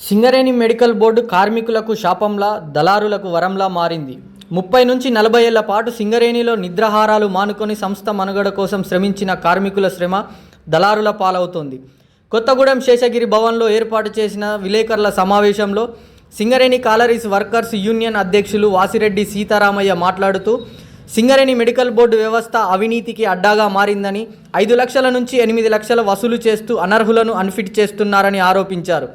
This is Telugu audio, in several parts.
సింగరేణి మెడికల్ బోర్డు కార్మికులకు శాపంలా, దళారులకు వరంలా మారింది. 30 నుంచి 40 ఏళ్ల పాటు సింగరేణిలో నిద్రాహారాలు మానుకొని సంస్థ మనుగడ కోసం శ్రమించిన కార్మికుల శ్రమ దళారుల పాలవుతోంది. కొత్తగూడెం శేషగిరి భవన్లో ఏర్పాటు చేసిన విలేకరుల సమావేశంలో సింగరేణి కాలరీస్ వర్కర్స్ యూనియన్ అధ్యక్షులు వాసిరెడ్డి సీతారామయ్య మాట్లాడుతూ, సింగరేణి మెడికల్ బోర్డు వ్యవస్థ అవినీతికి అడ్డాగా మారిందని, 5 లక్షల నుంచి 8 లక్షల వసూలు చేస్తూ అనర్హులను అన్ఫిట్ చేస్తున్నారని ఆరోపించారు.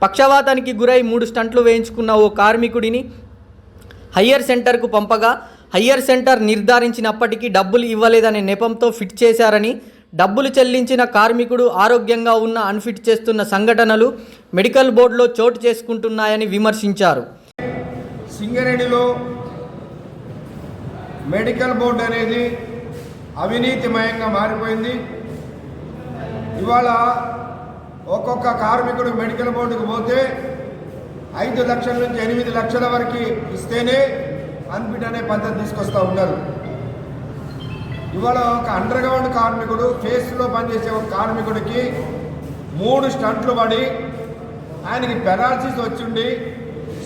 పక్షవాతానికి గురై 3 స్టంట్లు వేయించుకున్న ఓ కార్మికుడిని హయ్యర్ సెంటర్కు పంపగా హయ్యర్ సెంటర్ నిర్ధారించినప్పటికీ డబ్బులు ఇవ్వలేదనే నెపంతో ఫిట్ చేశారని, డబ్బులు చెల్లించిన కార్మికుడు ఆరోగ్యంగా ఉన్న అన్ఫిట్ చేస్తున్న సంఘటనలు మెడికల్ బోర్డులో చోటు చేసుకుంటున్నాయని విమర్శించారు. సింగరేణిలో మెడికల్ బోర్డు అనేది అవినీతిమయంగా మారిపోయింది. ఇవాళ ఒక్కొక్క కార్మికుడు మెడికల్ బోర్డుకు పోతే 5 లక్షల నుంచి 8 లక్షల వరకు ఇస్తేనే అన్ఫిట్ అనే పద్ధతి తీసుకొస్తూ ఉన్నారు. ఇవాళ ఒక అండర్ గ్రౌండ్ కార్మికుడు, ఫేస్లో పనిచేసే ఒక కార్మికుడికి 3 స్టంట్లు పడి ఆయనకి పెరాలసిస్ వచ్చిండి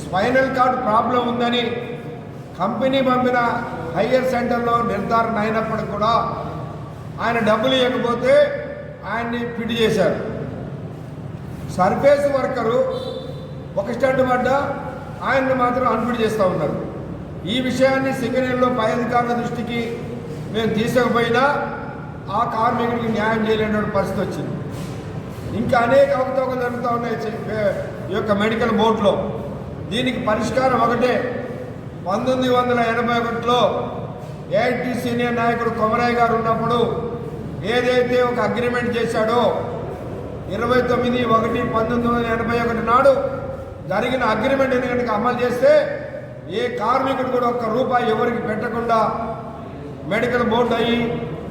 స్పైనల్ కార్డ్ ప్రాబ్లం ఉందని కంపెనీ పంపిన హయ్యర్ సెంటర్లో నిర్ధారణ అయినప్పటికి కూడా ఆయన డబ్బులు ఇవ్వకపోతే ఆయన్ని ఫిట్ చేశారు. సర్ఫేస్ వర్కరు ఒక స్టంట్ పడ్డా ఆయన్ని మాత్రం అన్ఫిట్ చేస్తూ ఉన్నారు. ఈ విషయాన్ని సింగరేణిలో పై అధికారుల దృష్టికి మేము తీసుకుపోయినా ఆ కార్మికుడికి న్యాయం చేయలేని పరిస్థితి వచ్చింది. ఇంకా అనేక అవకతవకలు జరుగుతూ ఉన్నాయి ఈ యొక్క మెడికల్ బోర్డులో. దీనికి పరిష్కారం ఒకటే. 1981లో ఏఐటీ సీనియర్ నాయకుడు కొమరయ్య గారు ఉన్నప్పుడు ఏదైతే ఒక అగ్రిమెంట్ చేశాడో 29/1/1981 నాడు జరిగిన అగ్రిమెంట్ని కనుక అమలు చేస్తే ఏ కార్మికుడు కూడా ఒక్క రూపాయి ఎవరికి పెట్టకుండా మెడికల్ బోర్డు అయ్యి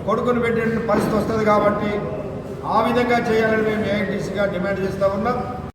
కొడుకుని పెట్టే పరిస్థితి వస్తుంది. కాబట్టి ఆ విధంగా చేయాలని మేము ఏఐటీసీగా డిమాండ్ చేస్తూ ఉన్నాం.